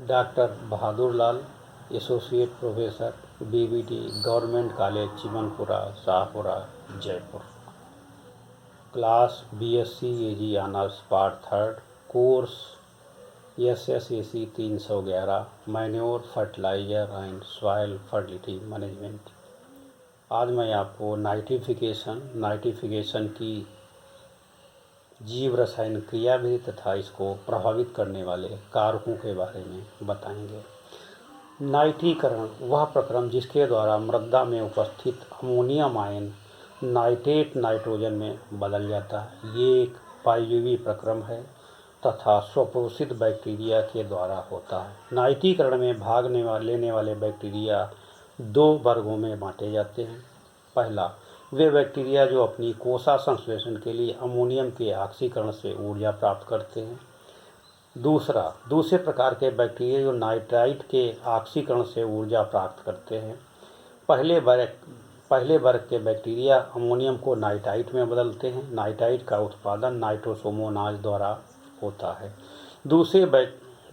Doctor Bahadur Lal, associate professor, BBT, government college Chimanpura, Shahpura, Jaipur. Class BSc AG honours part third, course SSAC 311, manure fertiliser and soil fertility management. आज मैं आपको nitrification की जीव रसायन क्रियाविधि तथा इसको प्रभावित करने वाले कारकों के बारे में बताएंगे। नाइट्रीकरण वह प्रक्रम जिसके द्वारा मृदा में उपस्थित अमोनियम आयन नाइट्रेट नाइट्रोजन में बदल जाता है। ये एक पाइजुवी प्रक्रम है तथा स्वपोषित बैक्टीरिया के द्वारा होता है। नाइट्रीकरण में भाग लेने वाले बैक्टीरिया दो वर्गों में बांटे जाते हैं। पहला, वे बैक्टीरिया जो अपनी कोसा संश्लेषण के लिए अमोनियम के ऑक्सीकरण से ऊर्जा प्राप्त करते हैं। दूसरे प्रकार के बैक्टीरिया जो नाइट्राइट के ऑक्सीकरण से ऊर्जा प्राप्त करते हैं। पहले वर्ग के बैक्टीरिया अमोनियम को नाइट्राइट में बदलते हैं। नाइट्राइट का उत्पादन नाइट्रोसोमोनाज द्वारा होता है। दूसरे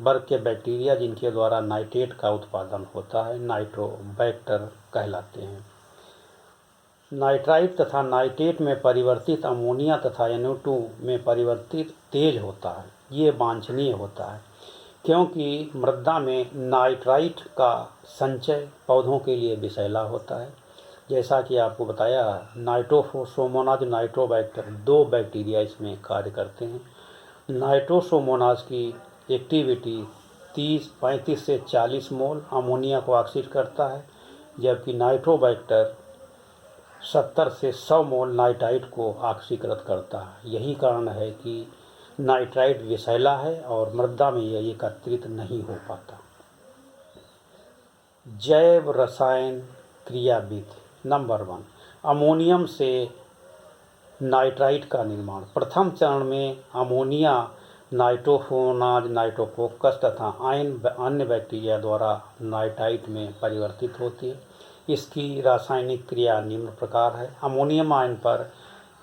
वर्ग के बैक्टीरिया जिनके द्वारा नाइट्रेट का उत्पादन होता है नाइट्रोबैक्टर कहलाते हैं। नाइट्राइट तथा नाइट्रेट में परिवर्तित अमोनिया तथा NO2 में परिवर्तित तेज होता है। ये वांछनीय होता है क्योंकि मृदा में नाइट्राइट का संचय पौधों के लिए विषैला होता है। जैसा कि आपको बताया, नाइट्रोसोमोनाज नाइट्रोबैक्टर दो बैक्टीरिया इसमें कार्य करते हैं। नाइट्रोसोमोनाज की एक्टिविटी 35 से 40 मोल अमोनिया को ऑक्सीड करता है, जबकि नाइट्रोबैक्टर 70 से 100 मोल नाइट्राइट को ऑक्सीकृत करता है। यही कारण है कि नाइट्राइट विषैला है और मृदा में यह एकत्रित नहीं हो पाता। जैव रसायन क्रियाविधि नंबर 1, अमोनियम से नाइट्राइट का निर्माण। प्रथम चरण में अमोनिया नाइट्रोफोनाज नाइट्रोकोकस तथा अन्य बैक्टीरिया द्वारा नाइट्राइट में परिवर्तित होती है। इसकी रासायनिक क्रिया निम्न प्रकार है। अमोनियम आयन पर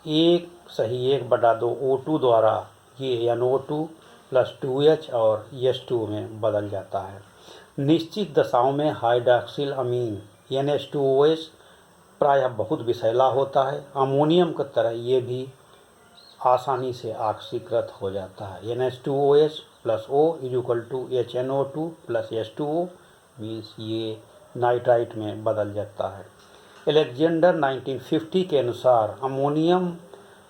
1:2 O2 द्वारा ये NO2 + 2H और H2O में बदल जाता है। निश्चित दशाओं में हाइड्रॉक्सिल अमीन NH2OH प्रायः बहुत विषैला होता है। अमोनियम की तरह ये भी आसानी से ऑक्सीकृत हो जाता है। NH2OH + O = HNO2 + H2O means ये नाइट्राइट में बदल जाता है। अलेक्जेंडर 1950 के अनुसार अमोनियम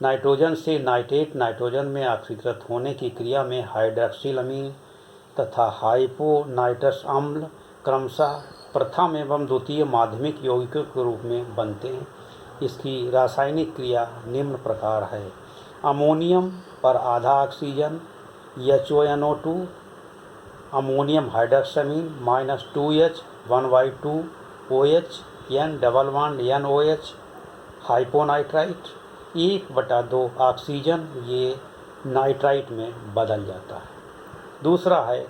नाइट्रोजन से नाइट्रेट नाइट्रोजन में ऑक्सीकृत होने की क्रिया में हाइड्रॉक्सिल अमीन तथा हाइपोनाइट्रस अम्ल क्रमशः प्रथम एवं द्वितीय माध्यमिक यौगिकों के रूप में बनते हैं। इसकी रासायनिक क्रिया निम्न प्रकार है। अमोनियम पर आधा oxygen HONO2, ammonium hydroxamine -2H 1/2 OH N double bond NOH hyponitrite 1/2 oxygen ये नाइट्राइट में बदल जाता है। दूसरा है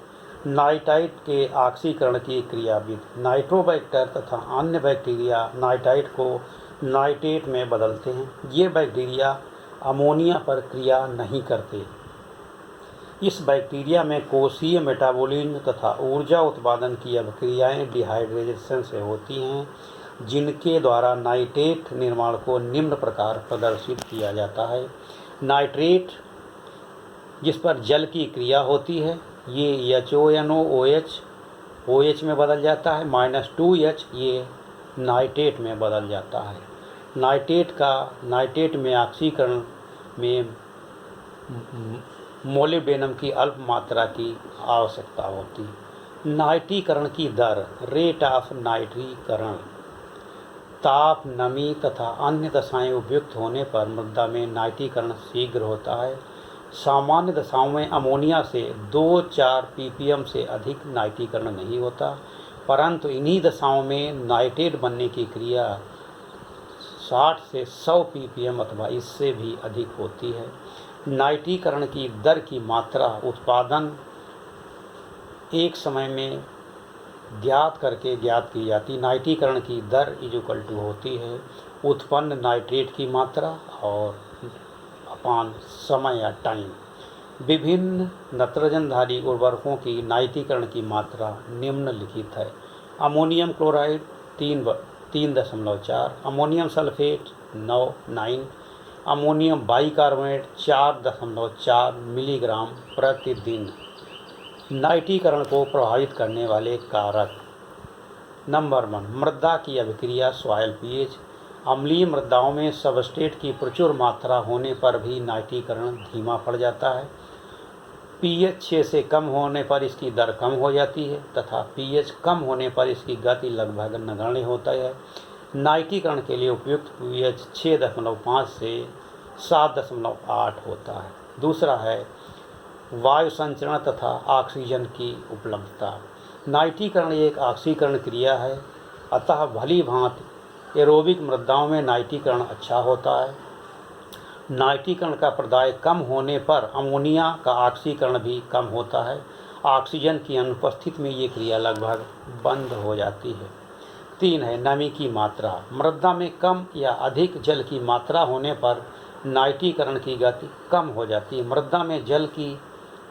नाइट्राइट के ऑक्सीकरण की क्रियाविधि। नाइट्रोबैक्टर तथा अन्य बैक्टीरिया नाइट्राइट को नाइट्रेट में बदलते हैं। ये बैक्टीरिया अमोनिया पर क्रिया नहीं करते। इस बैक्टीरिया में कोशीय मेटाबॉलिज्म तथा ऊर्जा उत्पादन की अभिक्रियाएं डिहाइड्रेशन से होती हैं, जिनके द्वारा नाइट्रेट निर्माण को निम्न प्रकार प्रदर्शित किया जाता है। नाइट्रेट जिस पर जल की क्रिया होती है ये HONOOH OH में बदल जाता है, -2H ये नाइट्रेट में बदल जाता है। नाइट्रेट में ऑक्सीकरण में मोलिब्डेनम की अल्प मात्रा की आवश्यकता होती है। नाइट्रीकरण की दर, रेट ऑफ नाइट्रीकरण। ताप, नमी तथा अन्य दशाएं उपयुक्त होने पर मृदा में नाइट्रीकरण शीघ्र होता है। सामान्य दशाओं में अमोनिया से 2-4 ppm से अधिक नाइट्रीकरण नहीं होता, परंतु इन्हीं दशाओं में नाइट्रेट बनने की क्रिया 60 से 100 ppm अथवा इससे भी अधिक होती है। नाइट्रीकरण की दर की मात्रा उत्पादन एक समय में ज्ञात की जाती। नाइट्रीकरण की दर = होती है उत्पन्न नाइट्रेट की मात्रा और अपान समय या टाइम। विभिन्न नत्रजनधारी उर्वरकों की नाइट्रीकरण की मात्रा निम्नलिखित है। Ammonium chloride 3.4, ammonium sulphate 9, ammonium bicarbonate 4.4 milligram प्रतिदिन। नाइट्रीकरण को प्रभावित करने वाले कारक। नंबर 1, मृदा की अभिक्रिया सॉइल पीएच। अम्लीय मृदाओं में सबस्ट्रेट की प्रचुर मात्रा होने पर भी नाइट्रीकरण धीमा पड़ जाता है। पीएच 6 से कम होने पर इसकी दर कम हो जाती है तथा पीएच कम होने पर इसकी गति लगभग नगण्य होता है। नाइट्रीकरण के लिए उपयुक्त पीएच 6.5 से 7.8 होता है। दूसरा है वायु संचरण तथा ऑक्सीजन की उपलब्धता। नाइट्रीकरण एक ऑक्सीकरण क्रिया है, अतः भली भांति एरोबिक मृदाओं में नाइट्रीकरण अच्छा होता है। नाइट्रीकरण का प्रदाय कम होने पर अमोनिया का ऑक्सीकरण भी कम होता है। ऑक्सीजन की अनुपस्थिति में ये क्रिया लगभग बंद हो जाती है। 3 है नमी की मात्रा। मृदा में कम या अधिक जल की मात्रा होने पर नाइट्रीकरण की गति कम हो जाती है। मृदा में जल की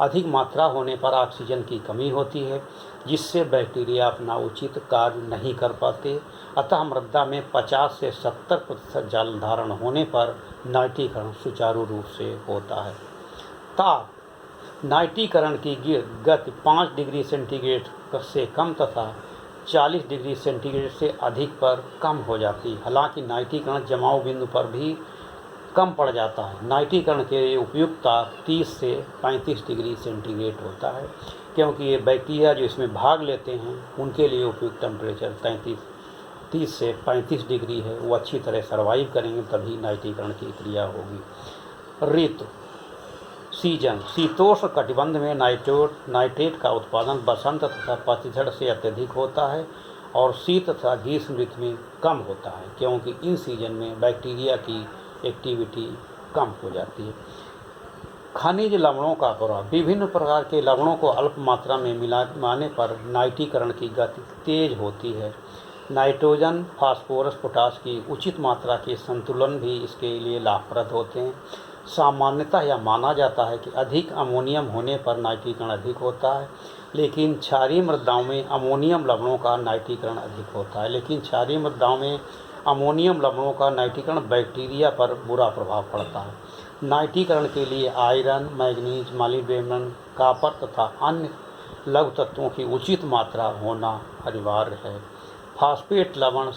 अधिक मात्रा होने पर ऑक्सीजन की कमी होती है, जिससे बैक्टीरिया अपना उचित कार्य नहीं कर पाते। अतः मृदा में 50 से 70% जल धारण होने पर नाइट्रीकरण सुचारू रूप से होता है। ताप। नाइट्रीकरण की गति 5 डिग्री सेंटीग्रेड से कम तथा 40 डिग्री सेंटीग्रेड से अधिक पर कम हो जाती है। हालांकि नाइट्रीकरण जमाव बिंदु पर भी कम पड़ जाता है। नाइट्रीकरण के उपयुक्त ताप 30 से 35 डिग्री सेंटीग्रेड होता है, क्योंकि ये बैक्टीरिया जो इसमें भाग लेते हैं उनके लिए उपयुक्त टेम्परेचर 30 से 35 डिग्री है। वो अच्छी तरह सर्वाइव करेंगे तभी नाइट्रीकरण की क्रिया होगी। ऋतु। सीजन। शीतोष्ण कटिबंध में नाइट्रेट का उत्पादन बसंत तथा पतझड़ से अत्यधिक होता है और शीत तथा ग्रीष्म ऋतु में कम होता है, क्योंकि इन सीजन में बैक्टीरिया की एक्टिविटी कम हो जाती है। खनिज लवणों का प्रभाव। विभिन्न प्रकार के लवणों को अल्प मात्रा में मिलाने पर नाइट्रीकरण की गति तेज होती है। नाइट्रोजन, फास्फोरस, पोटास की उचित मात्रा के संतुलन भी इसके लिए लाभप्रद होते हैं। सामान्यतः यह माना जाता है कि अधिक अमोनियम होने पर नाइट्रीकरण अधिक होता है, लेकिन क्षारीय मृदाओं में अमोनियम लवणों का नाइट्रीकरण अधिक होता है। लेकिन क्षारीय मृदाओं में अमोनियम लवणों का नाइट्रीकरण बैक्टीरिया पर बुरा प्रभाव पड़ता है। नाइट्रीकरण के लिए आयरन, मैग्नीज, मॉलिब्डेनम, कॉपर तथा अन्य लघु तत्वों की उचित मात्रा होना अनिवार्य है। फास्फेट लवण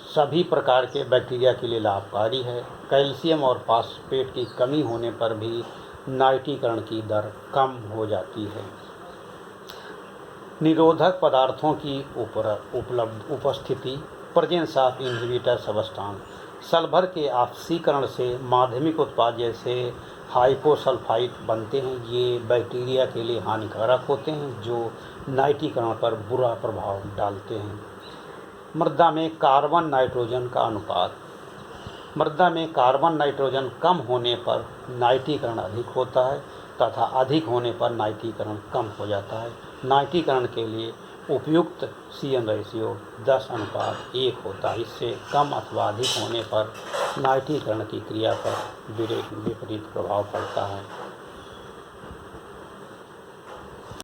सभी प्रकार के बैक्टीरिया के लिए लाभकारी है। कैल्शियम और फास्फेट की कमी होने पर भी नाइट्रीकरण की दर कम हो जाती है। निरोधक पदार्थों की उपस्थिति। Presence of inhibitor substance. Sulphur के ऑक्सीकरण से माध्यमिक उत्पाद जैसे हाइपोसल्फाइड बनते हैं। ये बैक्टीरिया के लिए हानिकारक होते हैं जो नाइट्रीकरण पर बुरा प्रभाव डालते हैं। मृदा में कार्बन नाइट्रोजन का अनुपात। मृदा में कार्बन नाइट्रोजन कम होने पर नाइट्रीकरण अधिक होता है तथा अधिक होने पर नाइट्रीकरण कम हो जाता है। नाइट्रीकरण के लिए उपयुक्त CN रेशियो 10:1 होता है। इससे कम अथवा अधिक होने पर नाइट्रीकरण की क्रिया पर विपरीत प्रभाव पड़ता है।